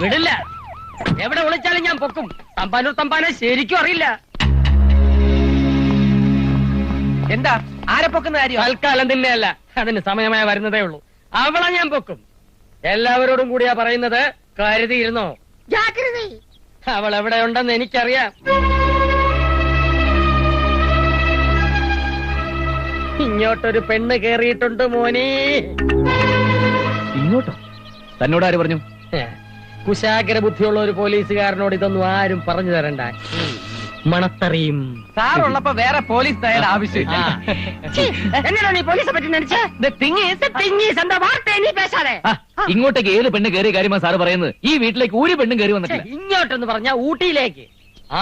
വിടില്ല. എവിടെ വിളിച്ചാലും ഞാൻ പൊക്കും. തമ്പാനൂർ തമ്പാനെ ശരിക്കും അറിയില്ല. എന്താ ആരെ പൊക്കുന്ന കാര്യം? തൽക്കാലം തന്നെയല്ല, അതിന് സമയമായി വരുന്നതേ ഉള്ളൂ. അവളെ ഞാൻ പൊക്കും. എല്ലാവരോടും കൂടിയാ പറയുന്നത്, കരുതിയിരുന്നോ. അവൾ എവിടെ ഉണ്ടെന്ന് എനിക്കറിയാം. ഇങ്ങോട്ടൊരു പെണ്ണ് കേറിയിട്ടുണ്ട് മോനെ. ഇങ്ങോട്ടോ? തന്നോട് ആര് പറഞ്ഞു? കുശാഗ്ര ബുദ്ധിയുള്ള ഒരു പോലീസുകാരനോട് ഇതൊന്നും ആരും പറഞ്ഞു തരണ്ട. മണത്തറിയും. സാറുള്ളപ്പോ വേറെ പോലീസ് തയ്യാറ ആവശ്യമില്ല. എന്നടാ നീ പോലീസെ പറ്റി നടിച്ച? ഇങ്ങോട്ടേക്ക് ഏത് പെണ്ണ് കയറിയ കാര്യമാണ് സാറ് പറയുന്നത്? ഈ വീട്ടിലേക്ക് ഒരു പെണ്ണും കയറി വന്നിട്ടില്ല. ഇങ്ങോട്ടെന്ന് പറഞ്ഞ ഊട്ടിയിലേക്ക്.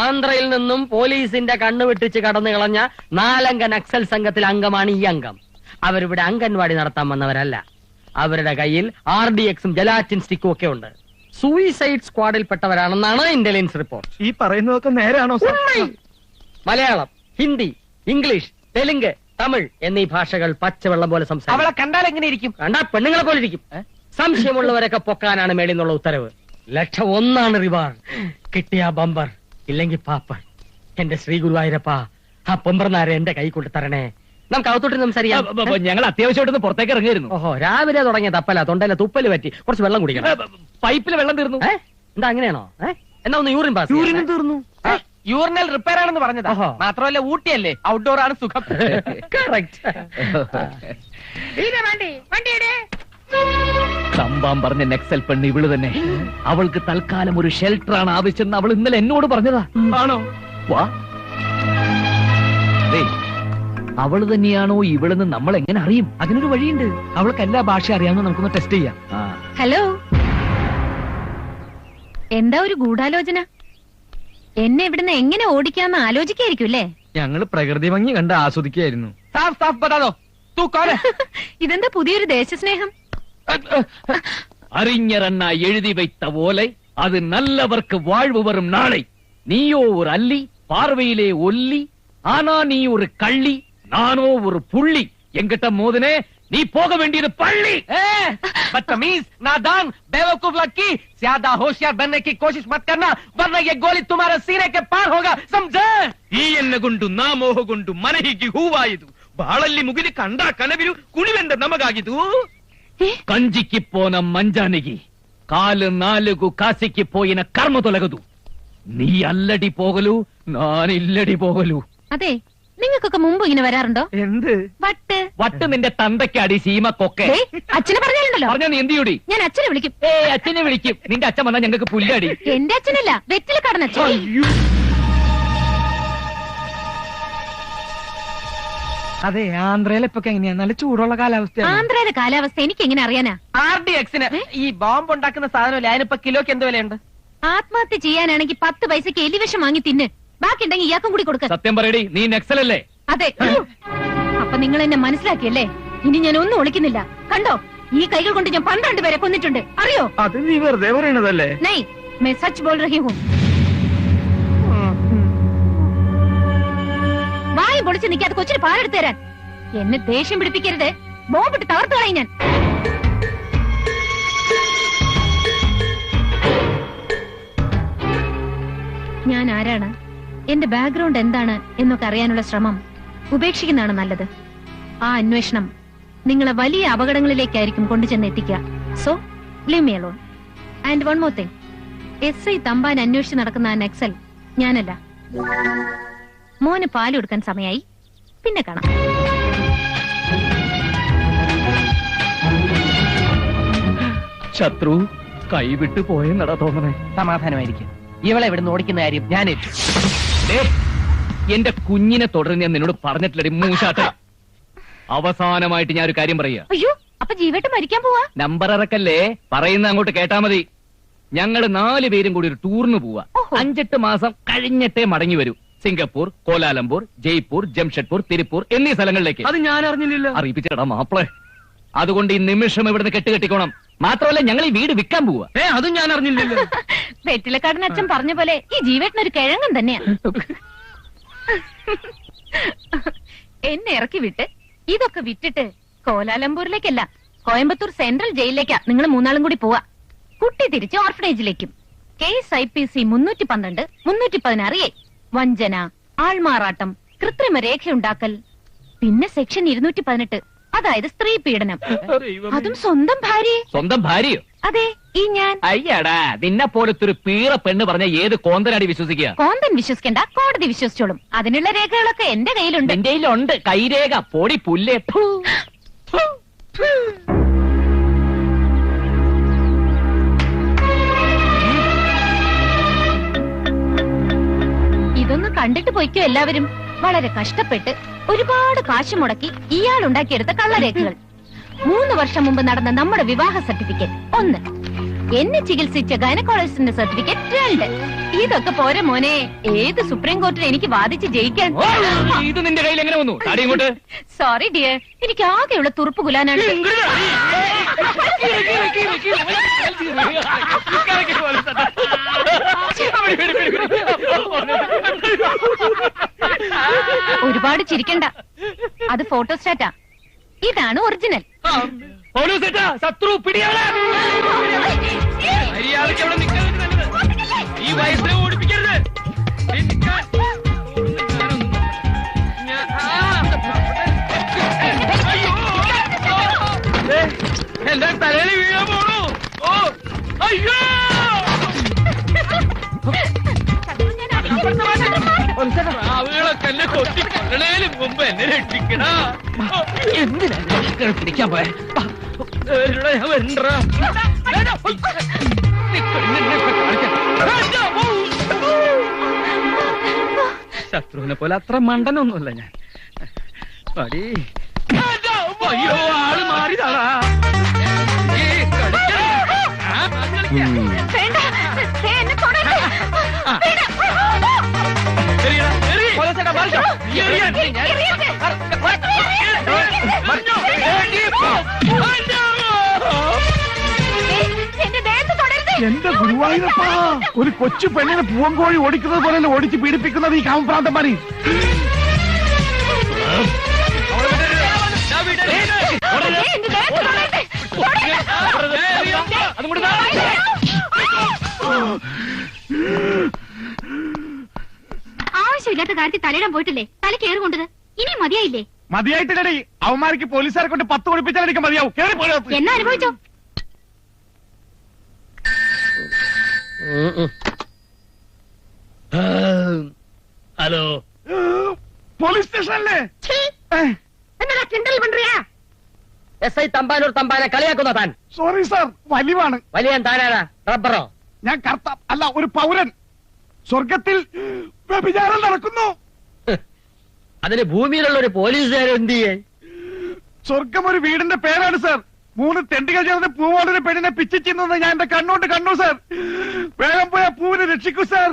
ആന്ധ്രയിൽ നിന്നും പോലീസിന്റെ കണ്ണു വെട്ടിച്ച് കടന്നു കളഞ്ഞ 4 അംഗ നക്സൽ സംഘത്തിൽ അംഗമാണ് ഈ അംഗം. അവരിവിടെ അംഗൻവാടി നടത്താൻ വന്നവരല്ല. അവരുടെ കയ്യിൽ RDXും ജലാറ്റിൻ സ്റ്റിക്കും ഒക്കെ ഉണ്ട്. സൂയിസൈഡ് സ്ക്വാഡിൽപ്പെട്ടവരാണെന്നാണ് ഇന്റലിജൻസ് റിപ്പോർട്ട്. ഈ പറയുന്നതൊക്കെ നേരാണോ? മലയാളം, ഹിന്ദി, ഇംഗ്ലീഷ്, തെലുങ്ക്, തമിഴ് എന്നീ ഭാഷകൾ പച്ചവെള്ളം പോലെ സംസാരിക്കും. അവളെ കണ്ടാൽ എങ്ങനെ ഇരിക്കും? കണ്ടാ പെണ്ണുങ്ങളെ പോലെ ഇരിക്കും. സംശയമുള്ളവരൊക്കെ പൊക്കാനാണ് മേളിൽ നിന്നുള്ള ഉത്തരവ്. 1,01,000 റിവാർഡ്. കിട്ടിയ ബമ്പർ, ഇല്ലെങ്കിൽ പാപ്പർ. എന്റെ ശ്രീ ഗുരുവായൂരപ്പ, ആ പൊമ്പർനാരെ എന്റെ കൈ കൊണ്ട് തരണേ. നമുക്ക് അകത്തോട്ട് സംസാരിക്കാം. ഞങ്ങൾ അത്യാവശ്യമായിട്ടൊന്ന് പുറത്തേക്ക് ഇറങ്ങിയിരുന്നു. ഓഹോ, രാവിലെ തുടങ്ങിയ തപ്പല. തൊണ്ടയിലെ തുപ്പല് പറ്റി. കുറച്ച് വെള്ളം കുടിക്കണം. പൈപ്പിൽ വെള്ളം തീർന്നു. എന്താ അങ്ങനെയാണോ? എന്നാ ഒന്ന് യൂറിൻ പാസ്. യൂറിനും തീർന്നു. യൂറിനൽ റിപ്പയർ ആണെന്ന് പറഞ്ഞതാ. മാത്രമല്ല ഊട്ടിയല്ലേ, ഔട്ട്ഡോർ ആണ് സുഖം. സംഭവം പറഞ്ഞ നക്സൽ പെണ്ണ് ഇവള് തന്നെ. അവൾക്ക് തൽക്കാലം ഒരു ഷെൽട്ടറാണ് ആവശ്യം. അവൾ ഇന്നലെ എന്നോട് പറഞ്ഞതാ. ആണോ? വാ. അവള് തന്നെയാണോ ഇവളെന്ന് നമ്മൾ എങ്ങനെ അറിയും? അതിനൊരു വഴിയുണ്ട്. അവൾക്ക് എല്ലാ ഭാഷ അറിയാമെന്ന് നമുക്കൊന്ന് ടെസ്റ്റ് ചെയ്യാം. ഹലോ, എന്താ ഒരു ഗൂഢാലോചന? എന്നെ ഇവിടുന്ന് എങ്ങനെ ഓടിക്കാന്ന് ആലോചിക്കായിരിക്കും അല്ലേ? ഞങ്ങള് പ്രകൃതി ഭംഗി കണ്ട് ആസ്വദിക്കായിരുന്നു. ഇതെന്താ പുതിയൊരു ദേശസ്നേഹം? അറിഞ്ഞറണ്ണ എഴുതി വെച്ച പോലെ അത് നല്ലവർക്ക് വാഴ്വ് വരും നാളെ. നീയോ ഒരു അല്ലി, പാർവയിലെ ഒല്ലി. ആനാ നീ ഒരു കള്ളി, നാനോ ഒരു പുള്ളി. എങ്കിട്ട മോദനെ നീ പോക വേണ്ടിയത് പള്ളി. बदतमीज, नादान, बेवकूफ लड़की, ज्यादा होशियार बनने की कोशिश मत करना, वरना ये गोली तुम्हारे सीने के पार होगा, समझे? ಈ ಎನ್ನಗೊಂಡು ನಾ ಮೋಹಗೊಂಡು ಮನಹಿಗೆ ಹೂವಾಯಿತು. ಬಾಳಲ್ಲಿ ಮುಗಿದು ಕಂಡ ಕನವಿರು ಕುಣಿವೆಂದ ನಮಗಾಗಿದು. ಕಂಜಿಕ್ಕಿ ಪೋನ ಮಂಜಾನಿಗಿ ಕಾಲು 4 ಕಾಸಿಕ್ಕಿ ಪೋಯಿನ ಕರ್ಮ ತೊಲಗದು. നീ അല്ലടി പോകലു, ഞാനില്ലടി പോകലു. അതെ, നിങ്ങൾക്കൊക്കെ മുമ്പ് ഇങ്ങനെ വരാറുണ്ടോ? എന്ത് വട്ട്? വട്ട് നിന്റെ തന്തയ്ക്കടി സീമക്കൊക്കെ. അച്ഛനെ പറഞ്ഞാലുണ്ടല്ലോ. പറഞ്ഞ നീ എന്ത് ചെയ്യൂടി? ഞാൻ അച്ഛനെ വിളിക്കും. അച്ഛനെ വിളിക്കും. നിന്റെ അച്ഛൻ വന്നാൽ ഞങ്ങൾക്ക് പുല്ലടി. എന്റെ അച്ഛനല്ല, വെറ്റില കടന്ന അച്ഛൻ. അതെ, ആന്ധ്രയിലെ ഇപ്പൊ എങ്ങനെയാ? നല്ല ചൂടുള്ള കാലാവസ്ഥ. ആന്ധ്രയിലെ കാലാവസ്ഥ എനിക്ക് എങ്ങനെ അറിയാനാ? RDXന് ഈ ബോംബ് ഉണ്ടാക്കുന്ന സാധനമല്ലേ, അതിനിപ്പോ കിലോക്ക് എന്ത് വിലയുണ്ട്? ആത്മഹത്യ ചെയ്യാനാണെങ്കിൽ 10 പൈസക്ക് എലിവിഷം വാങ്ങി തിന്ന്. ബാക്കി ഉണ്ടെങ്കിൽ ഇയാൾക്കും കൂടി കൊടുക്ക. സത്യം പറയടി, നീ നക്സലല്ലേ? അതെ. അപ്പൊ നിങ്ങൾ എന്നെ മനസ്സിലാക്കിയല്ലേ? ഇനി ഞാൻ ഒന്നും ഒളിക്കുന്നില്ല. കണ്ടോ, ഈ കൈകൾ കൊണ്ട് ഞാൻ 12 പേരെ കൊന്നിട്ടുണ്ട്. അറിയോ? അത് നീ വെറുതെ പറയണതല്ലേ? നൈ, मैं सच बोल रही हूँ. വായി പൊളിച്ച് നിൽക്കാതെ കൊച്ചിന് പാലെടുത്ത് തരാൻ. എന്നെ ദേഷ്യം പിടിപ്പിക്കരുത്. ബോംബിട്ട് തകർത്ത് കളയും ഞാൻ. ഞാൻ ആരാണ്, എന്റെ ബാക്ക്ഗ്രൗണ്ട് എന്താണ് എന്നൊക്കെ അറിയാനുള്ള ശ്രമം ഉപേക്ഷിക്കുന്നതാണ് നല്ലത്. ആ അന്വേഷണം നിങ്ങളെ വലിയ അപകടങ്ങളിലേക്കായിരിക്കും കൊണ്ടുചെന്ന് എത്തിക്കുക. So leave me alone. And one more thing, SI Thampan അന്വേഷിച്ച് നടക്കുന്ന ആ നക്സൽ ഞാനല്ല. മോന് പാല് കൊടുക്കാൻ സമയായി. പിന്നെ കാണാം. ശത്രു കൈവിട്ടു പോയെന്നടാ തോന്നണേ. സമാധാനമായിരിക്കും. ഇവളെ ഇവിടുന്ന് ഓടിക്കുന്ന കാര്യം ഞാൻ ഏറ്റു. എന്റെ കുഞ്ഞിനെ തുടർന്ന് ഞാൻ നിന്നോട് പറഞ്ഞിട്ടില്ലടി മൂശാട്ട. അവസാനമായിട്ട് ഞാൻ ഒരു കാര്യം പറയാ. അയ്യോ, അപ്പൊ ജീവേട്ട് മരിക്കാൻ പോവാ? നമ്പർ ഇറക്കല്ലേ, പറയുന്ന അങ്ങോട്ട് കേട്ടാ മതി. ഞങ്ങള് 4 പേരും കൂടി ഒരു ടൂറിന് പോവാ. 5-8 മാസം കഴിഞ്ഞിട്ടേ മടങ്ങി വരൂ. സിംഗപ്പൂർ, കോലാലംപൂർ, ജയ്പൂർ, ജംഷഡ്പൂർ, തിരുപ്പൂർ എന്നീ സ്ഥലങ്ങളിലേക്ക്. അത് ഞാൻ അറിഞ്ഞില്ലല്ലോ. അറിയിപ്പിച്ചേടാ മാപ്പിളെ. അതുകൊണ്ട് ഈ നിമിഷം ഇവിടുന്ന് കെട്ടുകെട്ടിക്കോണം. മാത്രമല്ല ഞങ്ങൾ ഈ വീട് വിൽക്കാൻ പോവാ. അതും ഞാൻ അറിഞ്ഞില്ലല്ലോ. വെറ്റിലക്കാടൻ അച്ഛൻ പറഞ്ഞ പോലെ ഈ ജീവേട്ടനൊരു കിഴങ്ങൻ തന്നെയാ. എന്നെ ഇറക്കി വിട്ട് ഇതൊക്കെ വിറ്റിട്ട് കോലാലംപൂരിലേക്കല്ല, കോയമ്പത്തൂർ സെൻട്രൽ ജയിലിലേക്കാ നിങ്ങൾ 3 ആളും കൂടി പോവാ. കുട്ടി തിരിച്ച് ഓർഫനേജിലേക്കും. കേസ് IPC 312, 316A വഞ്ചന, ആൾമാറാട്ടം, കൃത്രിമ രേഖയുണ്ടാക്കൽ. പിന്നെ സെക്ഷൻ 218, അതായത് സ്ത്രീ പീഡനം. അതും സ്വന്തം ഭാര്യ. സ്വന്തം ഭാര്യയോ? അതെ, ഈ ഞാൻ. അയ്യടാ, നിന്നെ പോലത്തെ ഒരു പീറ പെണ്ണ് പറഞ്ഞ ഏത് കോന്തനാടി വിശ്വസിക്കുക? കോന്തൻ വിശ്വസിക്കണ്ട, കോടതി വിശ്വസിച്ചോളും. അതിനുള്ള രേഖകളൊക്കെ എന്റെ കയ്യിലുണ്ട്. എന്റെ കയ്യിലുണ്ട് കൈരേഖ. പൊടി പുല്ലേ. ഇതൊന്ന് കണ്ടിട്ട് പോയിക്കോ എല്ലാവരും. വളരെ കഷ്ടപ്പെട്ട് ഒരുപാട് കാശ് മുടക്കി ഇയാൾ ഉണ്ടാക്കിയെടുത്ത കള്ളരേഖകൾ. 3 വർഷം മുമ്പ് നടന്ന നമ്മുടെ വിവാഹ സർട്ടിഫിക്കറ്റ് 1, എന്നെ ചികിത്സിച്ച ഗൈനക്കോളജിസ്റ്റിന്റെ സർട്ടിഫിക്കറ്റ് 2. ഇതൊക്കെ പോരെ മോനെ, ഏത് സുപ്രീം കോർട്ടിൽ എനിക്ക് വാദിച്ച് ജയിക്കാൻ. ഇത് നിന്റെ കയ്യിൽ എങ്ങനെ വന്നു? താടി ഇങ്ങോട്ട്. സോറി ഡിയർ, എനിക്ക് ആകെയുള്ള തുറുപ്പ് കുലാനാണ്. ഒരുപാട് ചിരിക്കണ്ട, അത് ഫോട്ടോസ്റ്റാറ്റാ. ഇതാണ് ഒറിജിനൽ. ശത്രു പിടിയാളെ. ഈ വയസ്സിനെ ഓടിപ്പിക്കരുത്. എന്റെ തലയിൽ വീഴാൻ പോണു. ഓ അയ്യോ, ആവുകളൊക്കെ എന്നെ കൊത്തി കൊല്ലണേലും മുമ്പ് എന്നെ രക്ഷിക്കണ. എന്തിനാ പിടിക്കാൻ പോയ? ഞാൻ വരണ്ടാ. ശത്രുവിനെ പോലെ അത്ര മണ്ടനൊന്നുമല്ല ഞാൻ. പടി. അയ്യോ, ആള് മാറിയതാടാ. എന്റെ ഗുരുവായൂരപ്പാ, ഒരു കൊച്ചു പെണ്ണിനെ പൂവങ്കോഴി ഓടിക്കുന്നത് പോലെ ഓടിച്ച് പീഡിപ്പിക്കുന്നത് ഈ കാമപ്രാന്തമാരി. ആവശ്യമില്ലാത്ത കാര്യത്തിൽ തലയിടാൻ പോയിട്ടില്ലേ? തല കയറി കൊണ്ടത് ഇനി മതിയായില്ലേ? മതിയായിട്ടില്ലടി, അവന്മാർക്ക് പോലീസുകാരെ കൊണ്ട് 10 കൊടുപ്പിച്ചാൽ എനിക്ക് മതിയാവും. കേറി പോയോ? എന്നാ അനുഭവിച്ചോ? Hello, police സ്റ്റേഷനല്ലേ? എന്നാ കിണ്ടൽ പண்றியா? SI തമ്പാനൂർ തമ്പാനെ കളിയാക്കുന്ന താൻ. സോറി സാർ, വലിവാണ്. വലിയ താനാരാ? റബ്ബറോ? ഞാൻ കർത്ത അല്ല, ഒരു പൗരൻ. സ്വർഗത്തിൽ വ്യഭിചാരം നടക്കുന്നു. അതിന് ഭൂമിയിലുള്ള ഒരു പോലീസുകാരൻ എന്ത് ചെയ്യേ? സ്വർഗം ഒരു വീടിന്റെ പേരാണ് സാർ. 3 തെണ്ടികൾ ചേർന്ന് പൂവോടൊരു പെണ്ണിനെ പിച്ചിച്ചിരുന്നത് ഞാൻ എന്റെ കണ്ണോട്ട് കണ്ടു സാർ. വേഗം പോയ പൂവിനെ രക്ഷിക്കൂ സാർ.